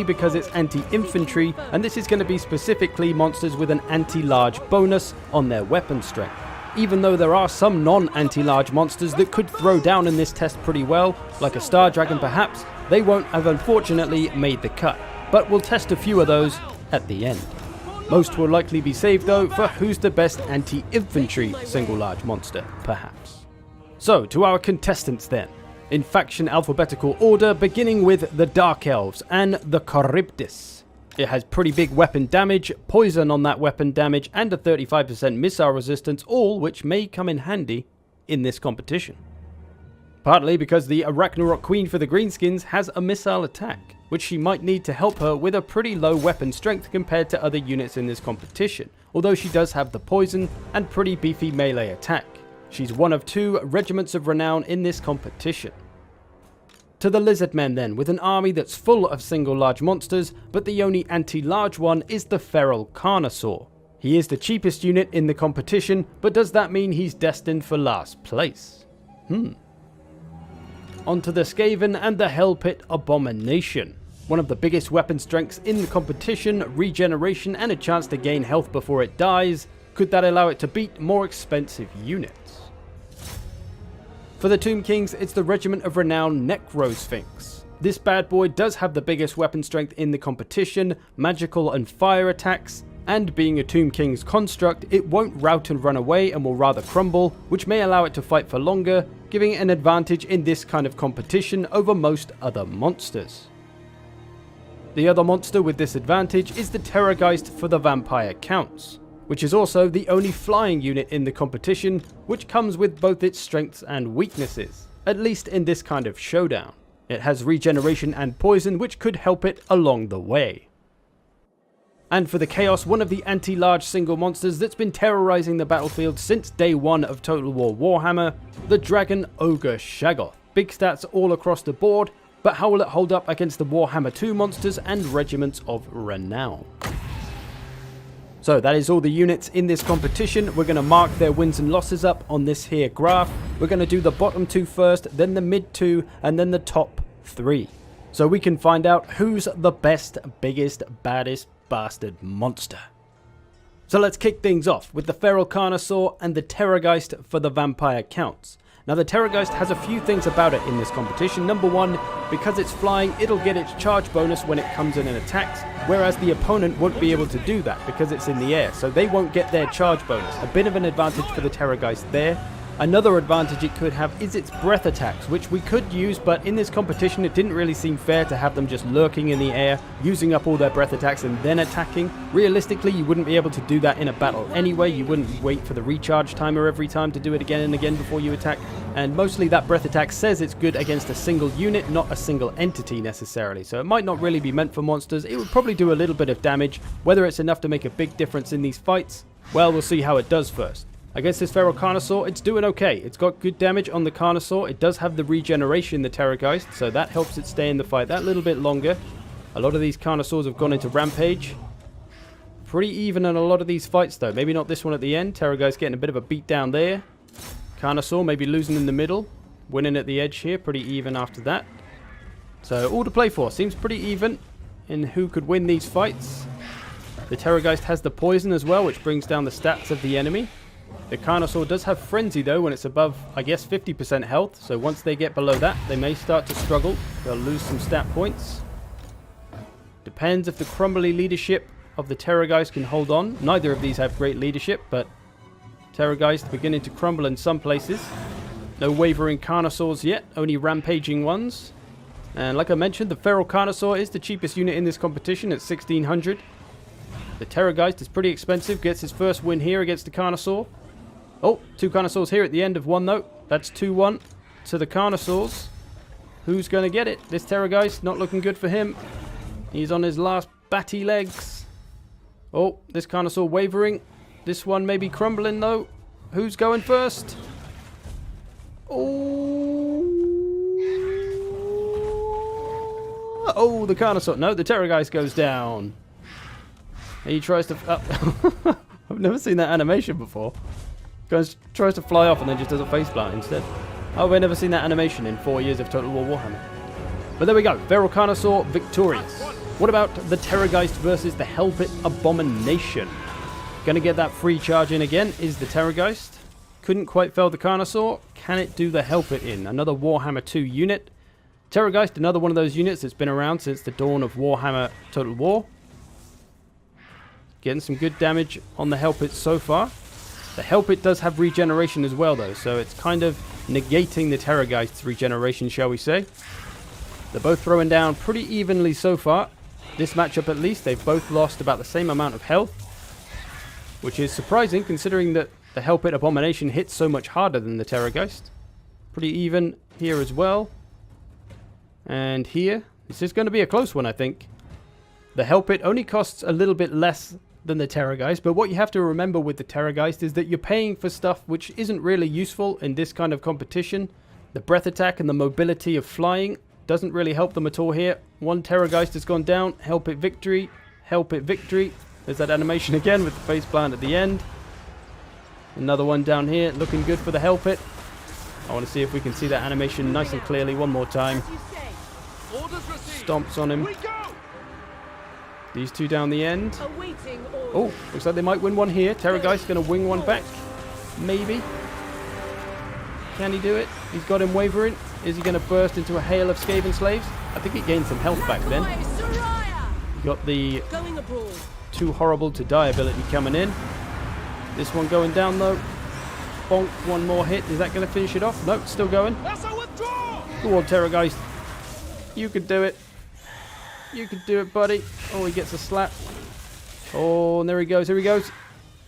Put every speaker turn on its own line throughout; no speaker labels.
because it's anti-infantry, and this is going to be specifically monsters with an anti-large bonus on their weapon strength. Even though there are some non-anti-large monsters that could throw down in this test pretty well, like a Star Dragon perhaps, they won't have unfortunately made the cut. But we'll test a few of those at the end. Most will likely be saved though for who's the best anti-infantry single large monster, perhaps. So, to our contestants then. In faction alphabetical order, beginning with the Dark Elves and the Chryptus. It has pretty big weapon damage, poison on that weapon damage, and a 35% missile resistance, all which may come in handy in this competition. Partly because the Arachnarok Queen for the Greenskins has a missile attack, which she might need to help her with a pretty low weapon strength compared to other units in this competition, although she does have the poison and pretty beefy melee attack. She's one of 2 regiments of renown in this competition. To the Lizardmen then, with an army that's full of single large monsters, but the only anti-large one is the feral Carnosaur. He is the cheapest unit in the competition, but does that mean he's destined for last place? Onto the Skaven and the Hell Pit Abomination. One of the biggest weapon strengths in the competition, regeneration and a chance to gain health before it dies. Could that allow it to beat more expensive units? For the Tomb Kings, it's the Regiment of Renown Necro-Sphinx. This bad boy does have the biggest weapon strength in the competition, magical and fire attacks, and being a Tomb King's construct, it won't rout and run away and will rather crumble, which may allow it to fight for longer, giving it an advantage in this kind of competition over most other monsters. The other monster with this advantage is the Geist for the Vampire Counts, which is also the only flying unit in the competition, which comes with both its strengths and weaknesses, at least in this kind of showdown. It has regeneration and poison, which could help it along the way. And for the Chaos, one of the anti-large single monsters that's been terrorizing the battlefield since day 1 of Total War Warhammer, the Dragon Ogre Shaggoth. Big stats all across the board, but how will it hold up against the Warhammer 2 monsters and regiments of renown? So that is all the units in this competition. We're going to mark their wins and losses up on this here graph. We're going to do the bottom 2 first, then the mid 2, and then the top 3. So we can find out who's the best, biggest, baddest bastard monster. So let's kick things off with the Feral Carnosaur and the Geist for the Vampire Counts. Now the Geist has a few things about it in this competition. Number 1, because it's flying, it'll get its charge bonus when it comes in and attacks, whereas the opponent won't be able to do that because it's in the air, so they won't get their charge bonus. A bit of an advantage for the Geist there. Another advantage it could have is its breath attacks, which we could use, but in this competition it didn't really seem fair to have them just lurking in the air, using up all their breath attacks and then attacking. Realistically, you wouldn't be able to do that in a battle anyway. You wouldn't wait for the recharge timer every time to do it again and again before you attack. And mostly that breath attack says it's good against a single unit, not a single entity necessarily. So it might not really be meant for monsters. It would probably do a little bit of damage. Whether it's enough to make a big difference in these fights, well, we'll see how it does first. Against this Feral Carnosaur, it's doing okay. It's got good damage on the Carnosaur. It does have the regeneration, the Geist, so that helps it stay in the fight that little bit longer. A lot of these Carnosaurs have gone into Rampage. Pretty even in a lot of these fights, though. Maybe not this one at the end. Geist getting a bit of a beat down there. Carnosaur maybe losing in the middle. Winning at the edge here. Pretty even after that. So all to play for. Seems pretty even in who could win these fights. The Geist has the poison as well, which brings down the stats of the enemy. The Carnosaur does have Frenzy though when it's above, I guess, 50% health. So once they get below that, they may start to struggle. They'll lose some stat points. Depends if the crumbly leadership of the Geist can hold on. Neither of these have great leadership, but Geist beginning to crumble in some places. No wavering Carnosaurs yet, only rampaging ones. And like I mentioned, the Feral Carnosaur is the cheapest unit in this competition at 1600. The Geist is pretty expensive, gets his first win here against the Carnosaur. Oh, 2 Carnosaurs here at the end of 1 though. That's 2-1 to the Carnosaurs. Who's going to get it? This Geist, not looking good for him. He's on his last batty legs. Oh, this Carnosaur wavering. This one may be crumbling though. Who's going first? Oh, the Carnosaur. No, the Geist goes down. He tries to... I've never seen that animation before. Tries to fly off and then just does a faceplant instead. Oh, we've never seen that animation in 4 years of Total War Warhammer. But there we go. Feral Carnosaur victorious. What about the Terrorgeist versus the Hellpit Abomination? Gonna get that free charge in again is the Terrorgeist. Couldn't quite fell the Carnosaur. Can it do the Hellpit in? Another Warhammer 2 unit. Terrorgeist, another one of those units that's been around since the dawn of Warhammer Total War. Getting some good damage on the Hellpit so far. The Hellpit does have regeneration as well though, so it's kind of negating the Terrorgeist's regeneration, shall we say. They're both throwing down pretty evenly so far. This matchup at least, they've both lost about the same amount of health, which is surprising considering that the Hellpit Abomination hits so much harder than the Terrorgeist. Pretty even here as well. And here, this is going to be a close one, I think. The Hellpit only costs a little bit less than the Terrorgeist, but what you have to remember with the Terrorgeist is that you're paying for stuff which isn't really useful in this kind of competition. The breath attack and the mobility of flying doesn't really help them at all here. One Terrorgeist has gone down. Hellpit victory. Hellpit victory. There's that animation again with the face plant at the end. Another one down here. Looking good for the Hellpit. I want to see if we can see that animation nice and clearly one more time. Stomps on him. These two down the end. Oh, looks like they might win one here. Terrorgeist going to wing one back. Maybe. Can he do it? He's got him wavering. Is he going to burst into a hail of Skaven slaves? I think he gained some health back then. He got the too horrible to die ability coming in. This one going down though. Bonk, one more hit. Is that going to finish it off? Nope, still going. Go on, Terrorgeist. You can do it. You can do it, buddy. Oh, he gets a slap. Oh, and there he goes. Here he goes.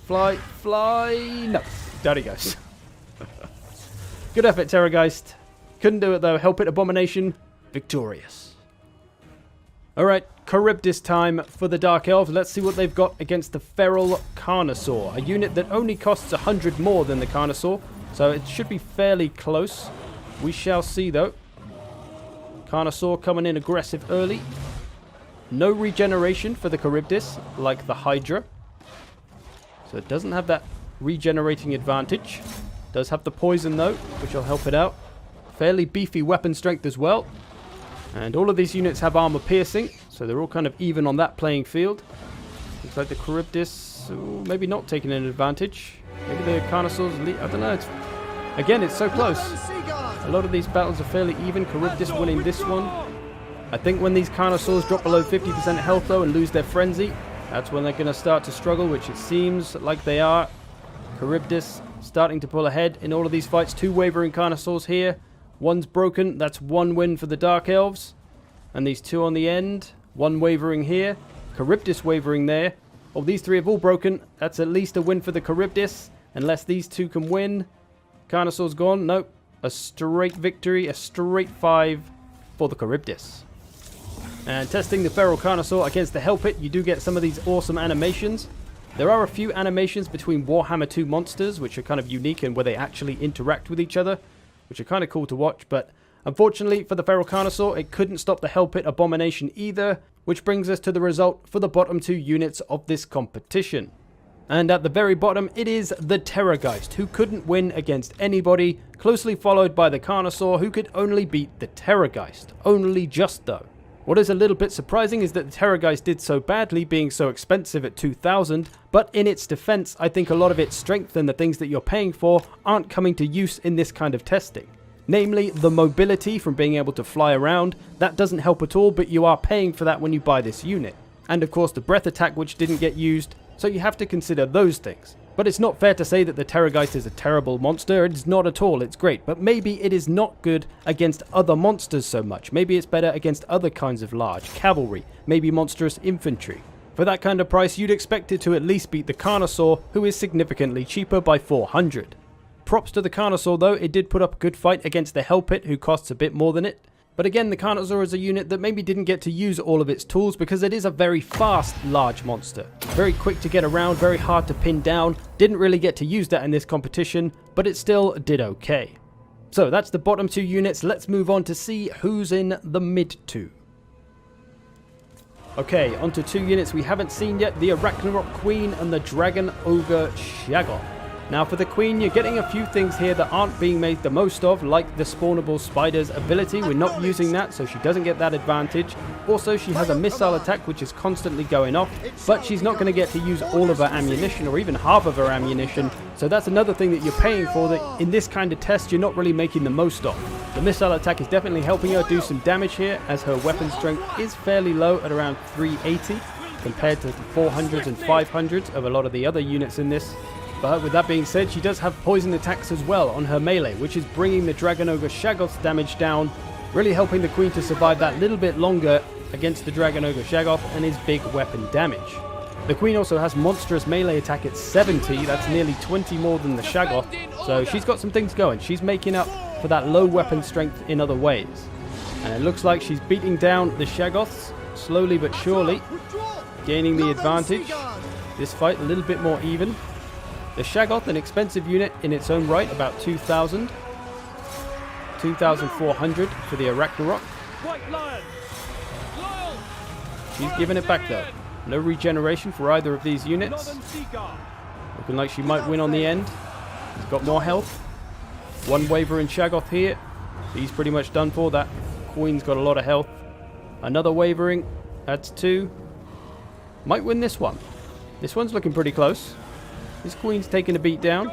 Fly, fly. No, down he goes. Good effort, Terrorgeist. Couldn't do it though. Hellpit Abomination, victorious. Alright, Chryptus time for the Dark Elves. Let's see what they've got against the Feral Carnosaur. A unit that only costs 100 more than the Carnosaur, so it should be fairly close. We shall see though. Carnosaur coming in aggressive early. No regeneration for the Chryptus, like the Hydra. So it doesn't have that regenerating advantage. Does have the poison though, which will help it out. Fairly beefy weapon strength as well. And all of these units have armor piercing, so they're all kind of even on that playing field. Looks like the Chryptus, maybe not taking an advantage. Maybe the Carnosaur's I don't know. Again, it's so close. A lot of these battles are fairly even. Chryptus winning this one. I think when these Carnosaurs drop below 50% health though and lose their frenzy, that's when they're going to start to struggle, which it seems like they are. Chryptus starting to pull ahead in all of these fights. Two wavering Carnosaurs here. One's broken. That's one win for the Dark Elves. And these two on the end. One wavering here. Chryptus wavering there. Oh, these three have all broken. That's at least a win for the Chryptus. Unless these two can win. Carnosaur's gone. Nope. A straight victory. A straight 5 for the Chryptus. And testing the Feral Carnosaur against the Hellpit, you do get some of these awesome animations. There are a few animations between Warhammer 2 monsters, which are kind of unique and where they actually interact with each other, which are kind of cool to watch, but unfortunately for the Feral Carnosaur, it couldn't stop the Hellpit Abomination either, which brings us to the result for the bottom two units of this competition. And at the very bottom, it is the Terrorgeist, who couldn't win against anybody, closely followed by the Carnosaur, who could only beat the Terrorgeist. Only just though. What is a little bit surprising is that the Terrorgeist did so badly, being so expensive at 2,000, but in its defense, I think a lot of its strength and the things that you're paying for aren't coming to use in this kind of testing. Namely, the mobility from being able to fly around, that doesn't help at all, but you are paying for that when you buy this unit. And of course the breath attack, which didn't get used, so you have to consider those things. But it's not fair to say that the Terrorgeist is a terrible monster. It's not at all. It's great. But maybe it is not good against other monsters so much. Maybe it's better against other kinds of large cavalry. Maybe monstrous infantry. For that kind of price, you'd expect it to at least beat the Carnosaur, who is significantly cheaper by 400. Props to the Carnosaur though. It did put up a good fight against the Hellpit, who costs a bit more than it. But again, the Carnosaur is a unit that maybe didn't get to use all of its tools because it is a very fast, large monster. Very quick to get around, very hard to pin down. Didn't really get to use that in this competition, but it still did okay. So that's the bottom two units. Let's move on to see who's in the mid two. Okay, onto two units we haven't seen yet. The Arachnarok Queen and the Dragon Ogre Shagon. Now for the Queen, you're getting a few things here that aren't being made the most of, like the spawnable spider's ability. We're not using that, so she doesn't get that advantage. Also, she has a missile attack, which is constantly going off, but she's not going to get to use all of her ammunition, or even half of her ammunition. So that's another thing that you're paying for that in this kind of test, you're not really making the most of. The missile attack is definitely helping her do some damage here, as her weapon strength is fairly low at around 380, compared to the 400s and 500s of a lot of the other units in this. But with that being said, she does have poison attacks as well on her melee, which is bringing the Dragon Ogre Shaggoth's damage down, really helping the Queen to survive that little bit longer against the Dragon Ogre Shaggoth and his big weapon damage. The Queen also has monstrous melee attack at 70, that's nearly 20 more than the Shaggoth, so she's got some things going. She's making up for that low weapon strength in other ways. And it looks like she's beating down the Shaggoths, slowly but surely, gaining the advantage. This fight a little bit more even. The Shaggoth, an expensive unit in its own right, about 2,000. 2,400 for the Arachnarok. She's giving it back though. No regeneration for either of these units. Looking like she might win on the end. She's got more health. One Wavering Shaggoth here. He's pretty much done for. That Queen's got a lot of health. Another Wavering. That's 2. Might win this one. This one's looking pretty close. This Queen's taking a beat down.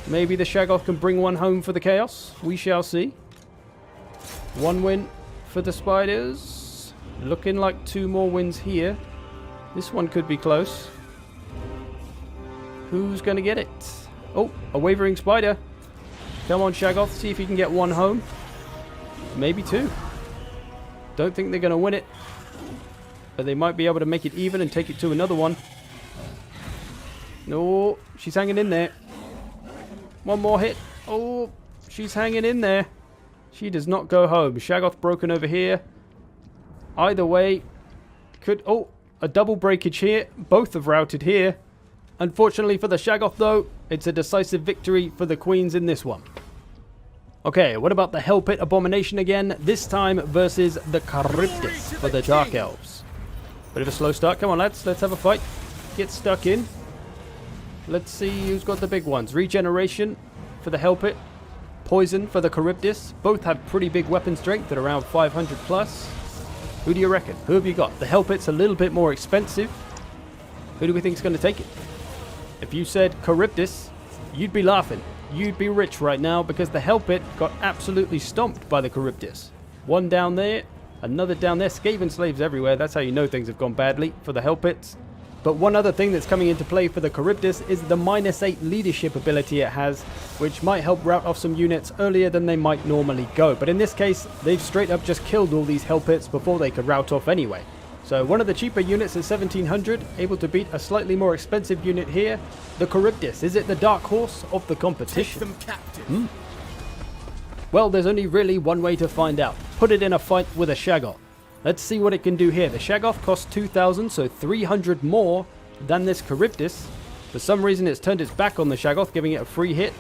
Maybe the Shaggoth can bring one home for the Chaos. We shall see. One win for the Spiders. Looking like 2 more wins here. This one could be close. Who's going to get it? Oh, a Wavering Spider. Come on, Shaggoth. See if you can get one home. Maybe 2. Don't think they're going to win it. But they might be able to make it even and take it to another one. No, she's hanging in there. One more hit. Oh, she's hanging in there. She does not go home. Shaggoth broken over here. Either way, could... Oh, a double breakage here. Both have routed here. Unfortunately for the Shaggoth, though, it's a decisive victory for the Queens in this one. Okay, what about the Hell Pit Abomination again? This time versus the Chryptus for the Dark Elves. Bit of a slow start. Come on, lads. Let's have a fight. Get stuck in. Let's see who's got the big ones. Regeneration for the Hell Pit. Poison for the Chryptus. Both have pretty big weapon strength at around 500 plus. Who do you reckon? Who have you got? The Hell Pit's a little bit more expensive. Who do we think is going to take it? If you said Chryptus, you'd be laughing. You'd be rich right now because the Hell Pit got absolutely stomped by the Chryptus. One down there, another down there. Skaven slaves everywhere. That's how you know things have gone badly for the Hell Pits. But one other thing that's coming into play for the Chryptus is the -8 leadership ability it has, which might help rout off some units earlier than they might normally go. But in this case, they've straight up just killed all these Hell Pits before they could rout off anyway. So one of the cheaper units at 1,700, able to beat a slightly more expensive unit here. The Chryptus, is it the dark horse of the competition?
Take them captive.
Well, there's only really one way to find out. Put it in a fight with a Shaggoth. Let's see what it can do here. The Shaggoth costs 2,000, so 300 more than this Chryptus. For some reason, it's turned its back on the Shaggoth, giving it a free hit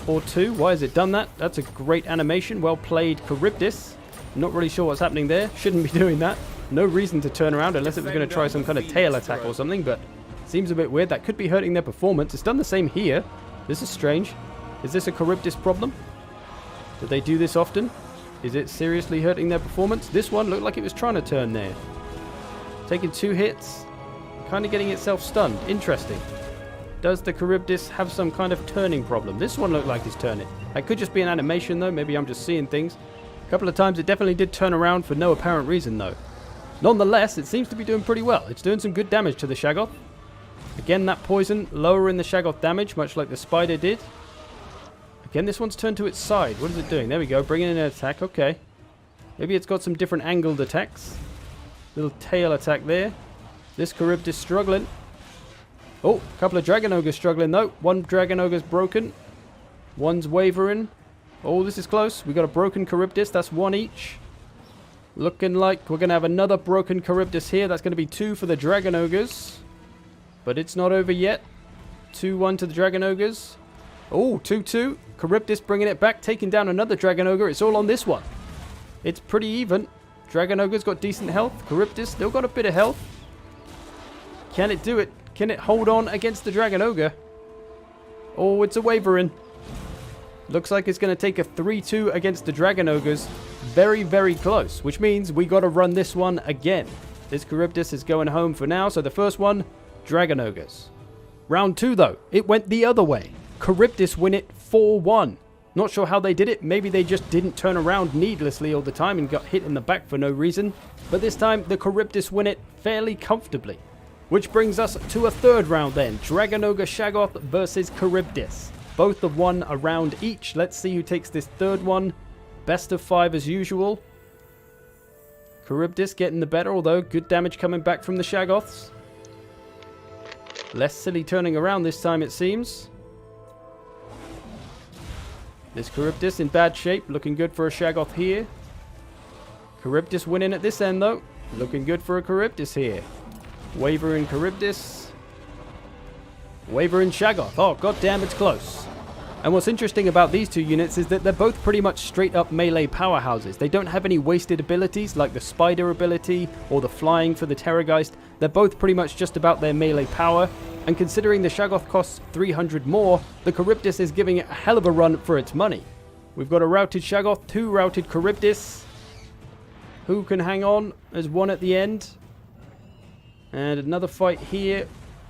or 2. Why has it done that? That's a great animation. Well played, Chryptus. Not really sure what's happening there. Shouldn't be doing that. No reason to turn around unless it was going to try some kind of tail attack or something, but seems a bit weird. That could be hurting their performance. It's done the same here. This is strange. Is this a Chryptus problem? Do they do this often? Is it seriously hurting their performance? This one looked like it was trying to turn there. Taking 2 hits. Kind of getting itself stunned. Interesting. Does the Chryptus have some kind of turning problem? This one looked like it's turning. It could just be an animation though. Maybe I'm just seeing things. A couple of times it definitely did turn around for no apparent reason though. Nonetheless, it seems to be doing pretty well. It's doing some good damage to the Shaggoth. Again, that poison lowering the Shaggoth damage, much like the spider did. Again, this one's turned to its side. What is it doing? There we go, bringing in an attack. Okay. Maybe it's got some different angled attacks. Little tail attack there. This Chryptus struggling. Oh, a couple of Dragon Ogres struggling though. One Dragon Ogre's broken. One's wavering. Oh, this is close. We got a broken Chryptus. That's 1 each. Looking like we're going to have another broken Chryptus here. That's going to be 2 for the Dragon Ogres. But it's not over yet. 2-1 to the Dragon Ogres. Oh, 2-2. Chryptus bringing it back, taking down another Dragon Ogre. It's all on this one. It's pretty even. Dragon Ogre's got decent health. Chryptus still got a bit of health. Can it do it? Can it hold on against the Dragon Ogre? Oh, it's a wavering. Looks like it's going to take a 3-2 against the Dragon Ogres. Very, very close, which means we got to run this one again. This Chryptus is going home for now, so the first one, Dragon Ogres. Round 2, though, it went the other way. Chryptus win it 4-1. Not sure how they did it. Maybe they just didn't turn around needlessly all the time and got hit in the back for no reason. But this time, the Chryptus win it fairly comfortably. Which brings us to a third round then. Dragon Ogre Shaggoth versus Chryptus. Both of 1 a round each. Let's see who takes this third one. Best of 5 as usual. Chryptus getting the better, although good damage coming back from the Shaggoths. Less silly turning around this time, it seems. This Chryptus in bad shape, looking good for a Shaggoth here. Chryptus winning at this end though, looking good for a Chryptus here. Wavering Chryptus. Wavering Shaggoth. Oh, goddamn, it's close. And what's interesting about these two units is that they're both pretty much straight up melee powerhouses. They don't have any wasted abilities like the spider ability or the flying for the Terrorgeist. They're both pretty much just about their melee power. And considering the Shaggoth costs 300 more, the Chryptus is giving it a hell of a run for its money. We've got a routed Shaggoth, 2 routed Chryptus. Who can hang on? There's one at the end. And another fight here,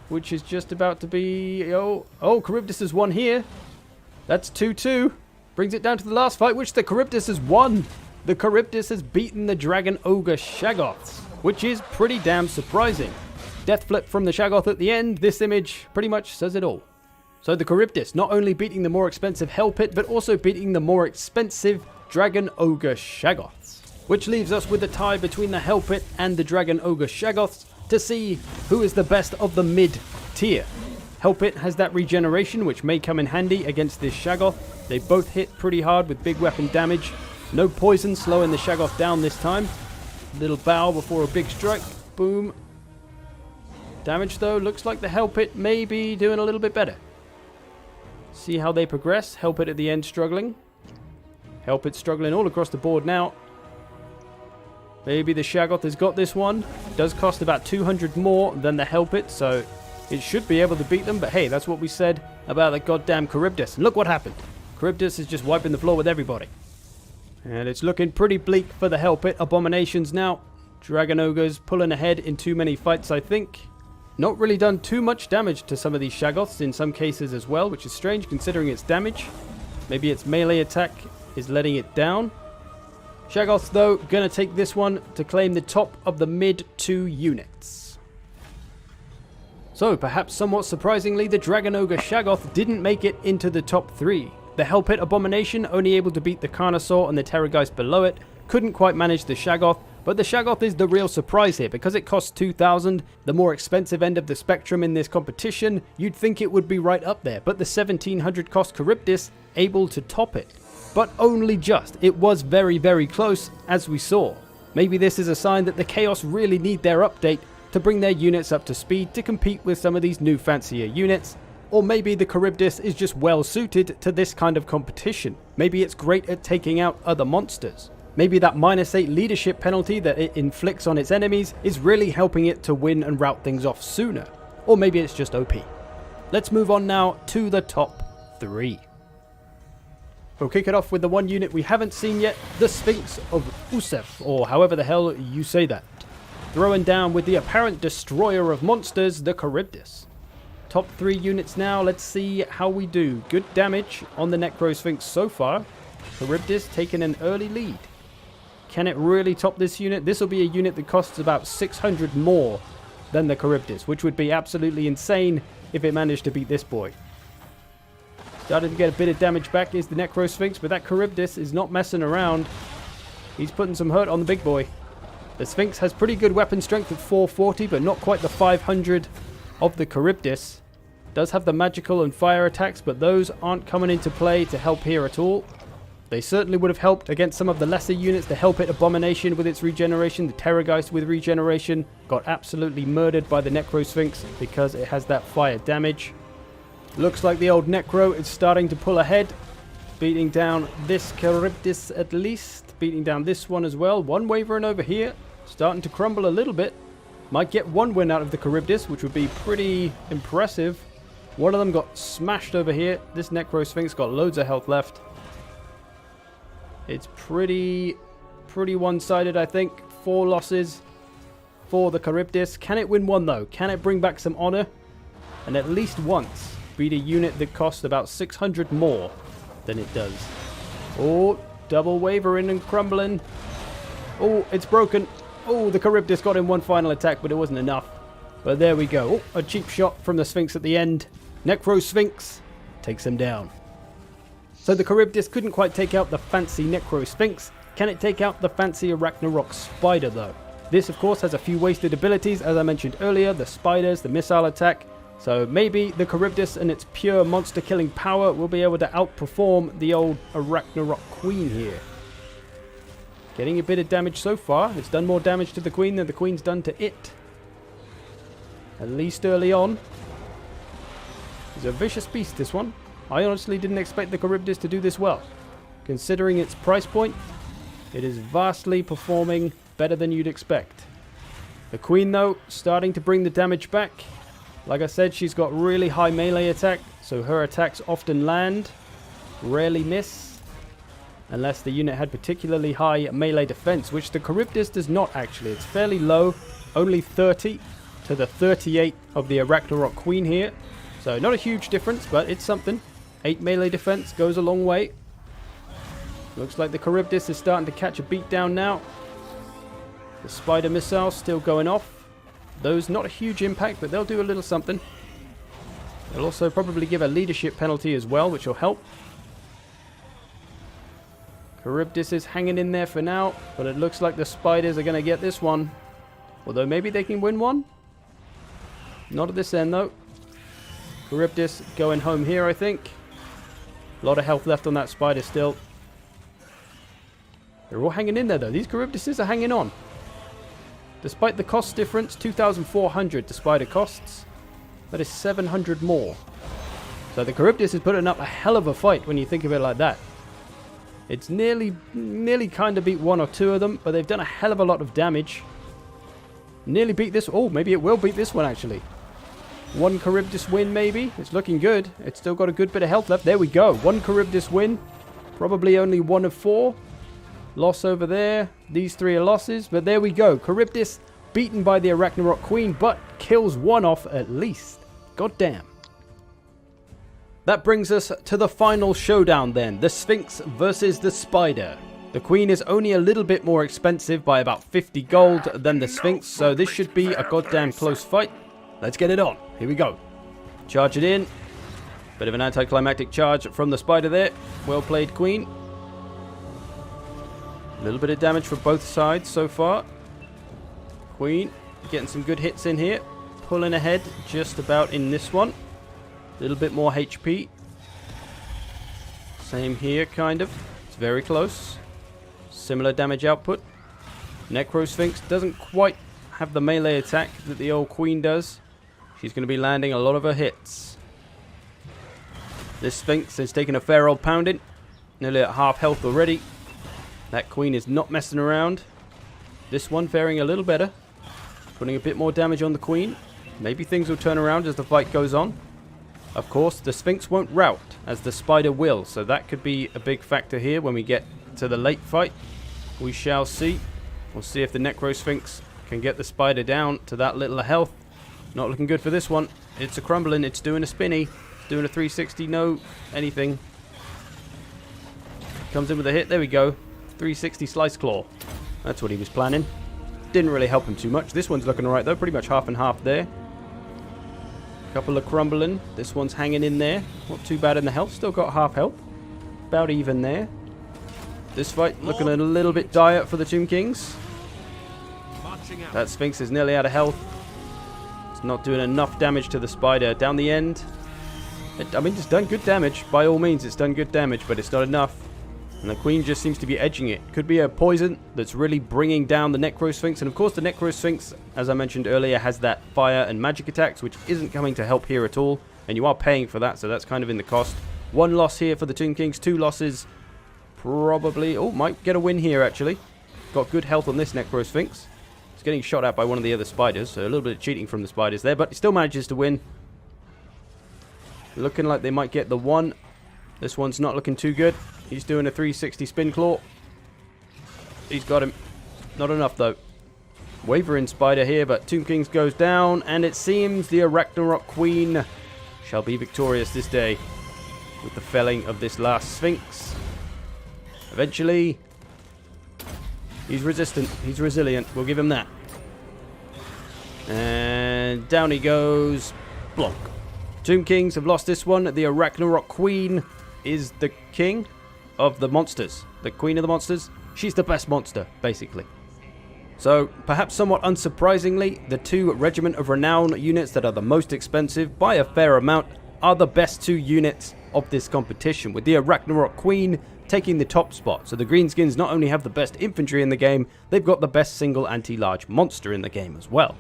which is just about to be... Oh, Chryptus has won here. That's 2-2. Brings it down to the last fight, which the Chryptus has won. The Chryptus has beaten the Dragon Ogre Shaggoths, which is pretty damn surprising. Death flip from the Shaggoth at the end. This image pretty much says it all. So the Chryptus not only beating the more expensive Hell Pit, but also beating the more expensive Dragon Ogre Shaggoths. Which leaves us with a tie between the Hell Pit and the Dragon Ogre Shaggoths to see who is the best of the mid-tier. Hell Pit has that regeneration, which may come in handy against this Shaggoth. They both hit pretty hard with big weapon damage. No poison slowing the Shaggoth down this time. Little bow before a big strike. Boom. Damage though, looks like the Hell Pit may be doing a little bit better. See how they progress. Hell Pit at the end struggling. Hell Pit struggling all across the board now. Maybe the Shaggoth has got this one. Does cost about 200 more than the Hell Pit, so it should be able to beat them. But hey, that's what we said about the goddamn Chryptus. And look what happened. Chryptus is just wiping the floor with everybody. And it's looking pretty bleak for the Hell Pit abominations now. Dragon Ogres pulling ahead in too many fights, I think. Not really done too much damage to some of these Shaggoths in some cases as well, which is strange considering its damage. Maybe its melee attack is letting it down. Shaggoths, though, gonna take this one to claim the top of the mid 2 units. So, perhaps somewhat surprisingly, the Dragon Ogre Shaggoth didn't make it into the top 3. The Hell Pit Abomination, only able to beat the Carnosaur and the Terrorgeist below it, couldn't quite manage the Shaggoth, but the Shaggoth is the real surprise here. Because it costs 2,000, the more expensive end of the spectrum in this competition, you'd think it would be right up there, but the 1,700 cost Chryptus able to top it. But only just. It was very, very close, as we saw. Maybe this is a sign that the Chaos really need their update to bring their units up to speed to compete with some of these new fancier units. Or maybe the Chryptus is just well suited to this kind of competition. Maybe it's great at taking out other monsters. Maybe that -8 leadership penalty that it inflicts on its enemies is really helping it to win and rout things off sooner. Or maybe it's just OP. Let's move on now to the top 3. We'll kick it off with the one unit we haven't seen yet, the Sphinx of Rusev, or however the hell you say that. Throwing down with the apparent destroyer of monsters, the Chryptus. Top 3 units now, let's see how we do. Good damage on the Necro Sphinx so far. Chryptus taking an early lead. Can it really top this unit? This will be a unit that costs about 600 more than the Chryptus, which would be absolutely insane if it managed to beat this boy. Starting to get a bit of damage back is the Necro Sphinx, but that Chryptus is not messing around. He's putting some hurt on the big boy. The Sphinx has pretty good weapon strength at 440, but not quite the 500 of the Chryptus. Does have the magical and fire attacks, but those aren't coming into play to help here at all. They certainly would have helped against some of the lesser units. The Hell Pit Abomination with its regeneration, the Terrorgeist with regeneration, got absolutely murdered by the Necro Sphinx because it has that fire damage. Looks like the old Necro is starting to pull ahead, beating down this Chryptus at least, beating down this one as well. One wavering over here, starting to crumble a little bit. Might get one win out of the Chryptus, which would be pretty impressive. One of them got smashed over here. This Necro Sphinx got loads of health left. It's pretty one-sided, I think. 4 losses for the Chryptus. Can it win one, though? Can it bring back some honor? And at least once beat a unit that cost about 600 more than it does. Oh, double wavering and crumbling. Oh, it's broken. Oh, the Chryptus got in one final attack, but it wasn't enough. But there we go. Oh, a cheap shot from the Sphinx at the end. Necro Sphinx takes him down. So the Chryptus couldn't quite take out the fancy Necro Sphinx. Can it take out the fancy Arachnarok Spider, though? This, of course, has a few wasted abilities, as I mentioned earlier. The spiders, the missile attack. So maybe the Chryptus and its pure monster-killing power will be able to outperform the old Arachnarok Queen here. Getting a bit of damage so far. It's done more damage to the Queen than the Queen's done to it. At least early on. It's a vicious beast, this one. I honestly didn't expect the Chryptus to do this well. Considering its price point, it is vastly performing better than you'd expect. The Queen, though, starting to bring the damage back. Like I said, she's got really high melee attack, so her attacks often land, rarely miss, unless the unit had particularly high melee defense, which the Chryptus does not actually. It's fairly low, only 30 to the 38 of the Arachnarok Queen here. So not a huge difference, but it's something. 8 melee defense goes a long way. Looks like the Chryptus is starting to catch a beat down now. The spider missile still going off. Those not a huge impact, but they'll do a little something. They'll also probably give a leadership penalty as well, which will help. Chryptus is hanging in there for now, but it looks like the spiders are going to get this one. Although maybe they can win one. Not at this end though. Chryptus going home here, I think. A lot of health left on that spider still. They're all hanging in there though. These Chryptuses are hanging on. Despite the cost difference, 2,400 the spider costs. That is 700 more. So the Chryptus is putting up a hell of a fight when you think of it like that. It's nearly kind of beat one or two of them, but they've done a hell of a lot of damage. Nearly beat this. Oh, maybe it will beat this one actually. One Chryptus win maybe. It's looking good. It's still got a good bit of health left. There we go. One Chryptus win. Probably only 1 of 4. Loss over there. These 3 are losses. But there we go. Chryptus beaten by the Arachnarok Queen, but kills one off at least. God damn. That brings us to the final showdown then. The Sphinx versus the Spider. The Queen is only a little bit more expensive by about 50 gold than the Sphinx, so this should be a goddamn close fight. Let's get it on. Here we go. Charge it in. Bit of an anticlimactic charge from the Spider there. Well played, Queen. A little bit of damage for both sides so far. Queen getting some good hits in here. Pulling ahead just about in this one. A little bit more HP. Same here, kind of. It's very close. Similar damage output. Necro Sphinx doesn't quite have the melee attack that the old Queen does. She's going to be landing a lot of her hits. This Sphinx is taking a fair old pounding. Nearly at half health already. That Queen is not messing around. This one faring a little better. Putting a bit more damage on the Queen. Maybe things will turn around as the fight goes on. Of course, the Sphinx won't rout, as the Spider will. So that could be a big factor here when we get to the late fight. We shall see. We'll see if the Necro Sphinx can get the Spider down to that little health. Not looking good for this one. It's a crumbling. It's doing a spinny. It's doing a 360. No anything. Comes in with a hit. There we go. 360 Slice Claw. That's what he was planning. Didn't really help him too much. This one's looking alright though. Pretty much half and half there. Couple of crumbling. This one's hanging in there. Not too bad in the health. Still got half health. About even there. This fight looking a little bit dire for the Tomb Kings. That Sphinx is nearly out of health. It's not doing enough damage to the Spider. Down the end. I mean, it's done good damage. By all means, it's done good damage, but it's not enough. And the Queen just seems to be edging it. Could be a poison that's really bringing down the Necro Sphinx. And of course, the Necro Sphinx, as I mentioned earlier, has that fire and magic attacks, which isn't coming to help here at all. And you are paying for that, so that's kind of in the cost. 1 loss here for the Tomb Kings. 2 losses. Probably. Oh, might get a win here, actually. Got good health on this Necro Sphinx. It's getting shot at by one of the other spiders, so a little bit of cheating from the spiders there, but he still manages to win. Looking like they might get the one. This one's not looking too good. He's doing a 360 spin claw. He's got him. Not enough though. Wavering spider here, but Tomb Kings goes down, and it seems the Ragnarok Queen shall be victorious this day with the felling of this last Sphinx. Eventually, he's resistant. He's resilient. We'll give him that. And down he goes. Blonk. Tomb Kings have lost this one. The Ragnarok Queen is the king of the monsters. The queen of the monsters. She's the best monster, basically. So, perhaps somewhat unsurprisingly, the two Regiment of Renown units that are the most expensive by a fair amount are the best two units of this competition, with the Ragnarok Queen taking the top spot. So the Greenskins not only have the best infantry in the game, they've got the best single anti-large monster in the game as well.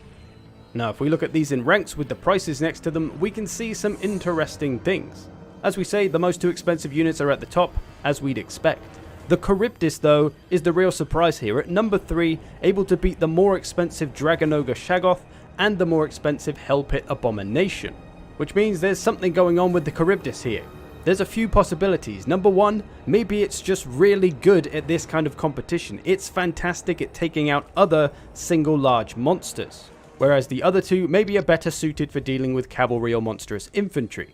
Now, if we look at these in ranks with the prices next to them, we can see some interesting things. As we say, the most two expensive units are at the top, as we'd expect. The Chryptus, though, is the real surprise here. At number 3, able to beat the more expensive Dragon Ogre Shaggoth and the more expensive Hell Pit Abomination. Which means there's something going on with the Chryptus here. There's a few possibilities. Number 1, maybe it's just really good at this kind of competition. It's fantastic at taking out other single large monsters. Whereas the other two maybe are better suited for dealing with cavalry or monstrous infantry.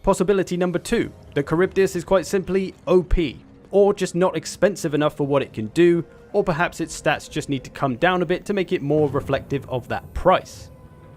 Possibility number 2, the Chryptus is quite simply OP. Or just not expensive enough for what it can do, or perhaps its stats just need to come down a bit to make it more reflective of that price.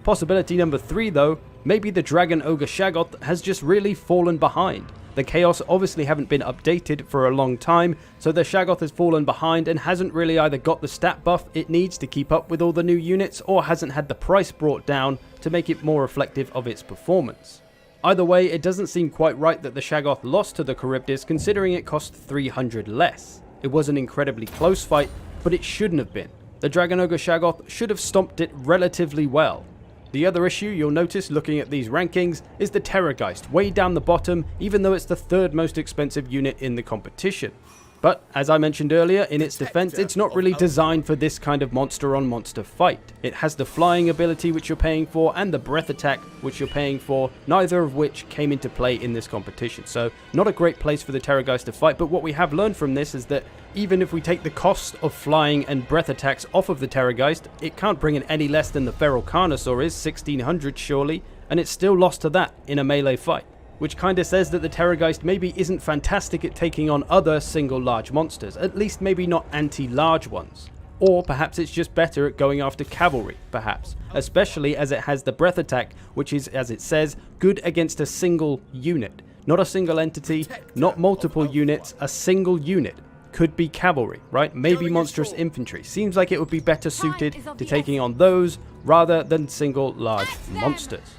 Possibility number 3 though, maybe the Dragon Ogre Shaggoth has just really fallen behind. The Chaos obviously haven't been updated for a long time, so the Shaggoth has fallen behind and hasn't really either got the stat buff it needs to keep up with all the new units, or hasn't had the price brought down to make it more reflective of its performance. Either way, it doesn't seem quite right that the Shaggoth lost to the Chryptus, considering it cost 300 less. It was an incredibly close fight, but it shouldn't have been. The Dragon Ogre Shaggoth should have stomped it relatively well. The other issue you'll notice looking at these rankings is the Geist, way down the bottom, even though it's the third most expensive unit in the competition. But, as I mentioned earlier, in its defense, it's not really designed for this kind of monster-on-monster fight. It has the flying ability which you're paying for, and the breath attack which you're paying for, neither of which came into play in this competition. So, not a great place for the Geist to fight, but what we have learned from this is that even if we take the cost of flying and breath attacks off of the Geist, it can't bring in any less than the Feral Carnosaur is, 1600 surely, and it's still lost to that in a melee fight. Which kinda says that the Geist maybe isn't fantastic at taking on other single large monsters, at least maybe not anti-large ones. Or perhaps it's just better at going after cavalry, perhaps, especially as it has the breath attack, which is, as it says, good against a single unit. Not a single entity, not multiple units, a single unit. Could be cavalry, right? Maybe monstrous infantry. Seems like it would be better suited to taking on those rather than single large monsters.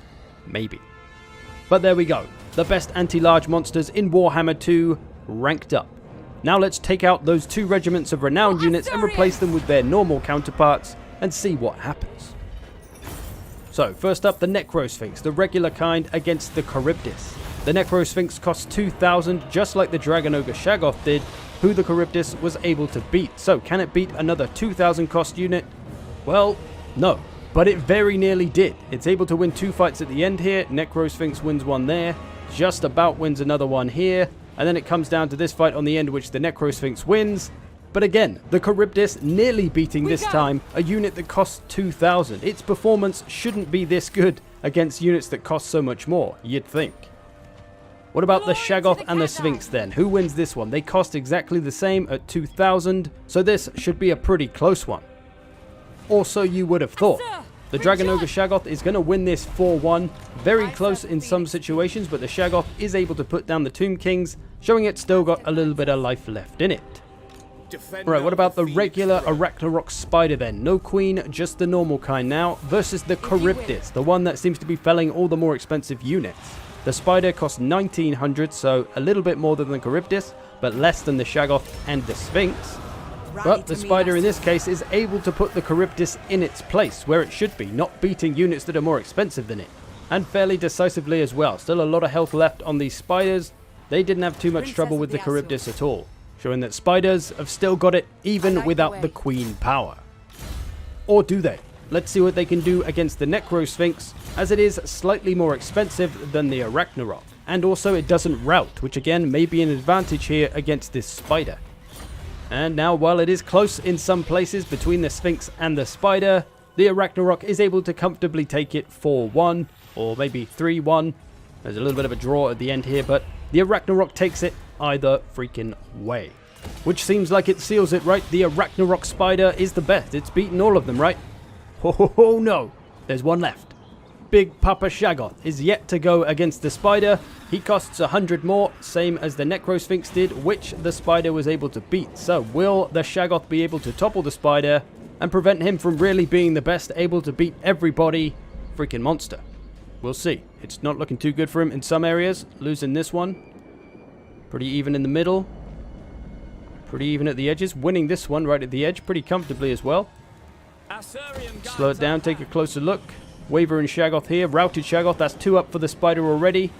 Maybe. But there we go. The best anti-large monsters in Warhammer 2 ranked up. Now let's take out those two Regiments of Renown units and replace them with their normal counterparts and see what happens. So first up, the Necrosphinx, the regular kind against the Chryptus. The Necrosphinx costs 2,000 just like the Dragon Ogre Shaggoth did, who the Chryptus was able to beat. So can it beat another 2,000 cost unit? Well, no. But it very nearly did. It's able to win 2 fights at the end here. Necrosphinx wins one there. Just about wins another one here. And then it comes down to this fight on the end, which the Necrosphinx wins. But again, the Chryptus nearly beating this time a unit that costs 2,000. Its performance shouldn't be this good against units that cost so much more, you'd think. What about the Shaggoth and the Sphinx then? Who wins this one? They cost exactly the same at 2,000. So this should be a pretty close one. Or so you would have thought. The Dragon Ogre Shaggoth is going to win this 4-1. Very close in some situations, but the Shaggoth is able to put down the Tomb Kings, showing it's still got a little bit of life left in it. Right, what about the regular Ragnarok Spider then? No queen, just the normal kind now, versus the Chryptus, the one that seems to be felling all the more expensive units. The Spider costs 1,900, so a little bit more than the Chryptus, but less than the Shaggoth and the Sphinx. But the Spider in this case is able to put the Chryptus in its place, where it should be, not beating units that are more expensive than it. And fairly decisively as well. Still a lot of health left on these Spiders. They didn't have too much trouble with the Chryptus at all, showing that Spiders have still got it even without the Queen power. Or do they? Let's see what they can do against the Necrosphinx, as it is slightly more expensive than the Ragnarok. and also it doesn't rout, which again may be an advantage here against this spider. And now, while it is close in some places between the Sphinx and the spider, the Arachnarok is able to comfortably take it 4-1, or maybe 3-1. There's a little bit of a draw at the end here, but the Arachnarok takes it either freaking way. Which seems like it seals it, right? The Arachnarok spider is the best. It's beaten all of them, right? Oh no, there's one left. Big Papa Shaggoth is yet to go against the spider. He costs 100 more, same as the Necro Sphinx did, which the spider was able to beat. So will the Shaggoth be able to topple the spider and prevent him from really being the best, able to beat everybody? Freaking monster. We'll see. It's not looking too good for him in some areas. Losing this one. Pretty even in the middle. Pretty even at the edges. Winning this one right at the edge pretty comfortably as well. Slow it down, take a closer look. Waver and Shaggoth here. Routed Shaggoth, that's 2 up for the spider already.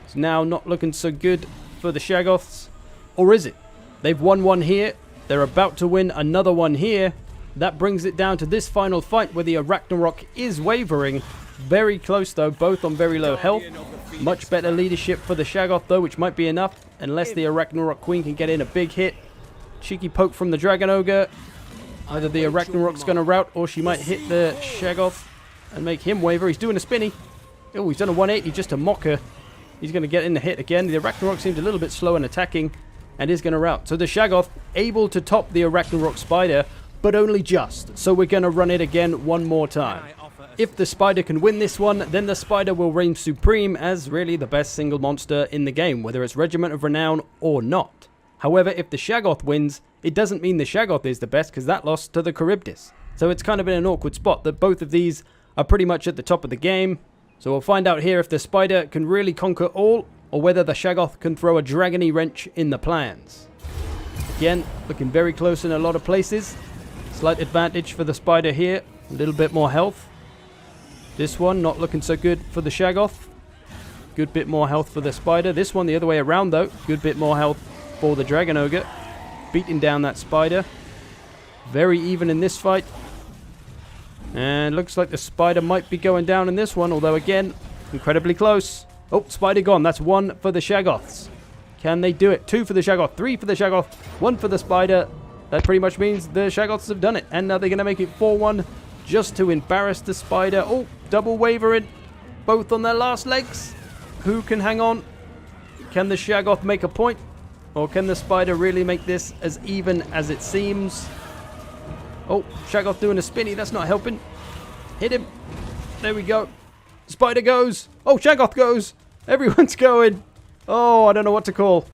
It's now not looking so good for the Shaggoths. Or is it? They've won one here. They're about to win another one here. That brings it down to this final fight where the Arachnarok is wavering. Very close though, both on very low health. Much better leadership for the Shaggoth though, which might be enough. Unless the Arachnarok Queen can get in a big hit. Cheeky poke from the Dragon Ogre. Either the Arachnarok's going to rout or she might hit the Shaggoth and make him waver. He's doing a spinny. Oh, he's done a 180 just to mock her. He's going to get in the hit again. The Arachnarok seems a little bit slow in attacking and is going to rout. So the Shaggoth able to top the Arachnarok spider, but only just. So we're going to run it again one more time. If the spider can win this one, then the spider will reign supreme as really the best single monster in the game, whether it's Regiment of Renown or not. However, if the Shaggoth wins, it doesn't mean the Shaggoth is the best because that lost to the Chryptus. So it's kind of in an awkward spot that both of these are pretty much at the top of the game. So we'll find out here if the spider can really conquer all or whether the Shaggoth can throw a dragony wrench in the plans. Again, looking very close in a lot of places. Slight advantage for the spider here. A little bit more health. This one not looking so good for the Shaggoth. Good bit more health for the spider. This one the other way around though. Good bit more health for the Dragon Ogre. Beating down that spider. Very even in this fight. And looks like the spider might be going down in this one. Although again, incredibly close. Oh, spider gone. That's 1 for the Shaggoths. Can they do it? 2 for the Shaggoth. 3 for the Shaggoth. 1 for the spider. That pretty much means the Shaggoths have done it. And now they're going to make it 4-1 just to embarrass the spider. Oh, double wavering. Both on their last legs. Who can hang on? Can the Shaggoth make a point? Or can the spider really make this as even as it seems? Oh, Shaggoth doing a spinny. That's not helping. Hit him. There we go. Spider goes. Oh, Shaggoth goes. Everyone's going. Oh, I don't know what to call.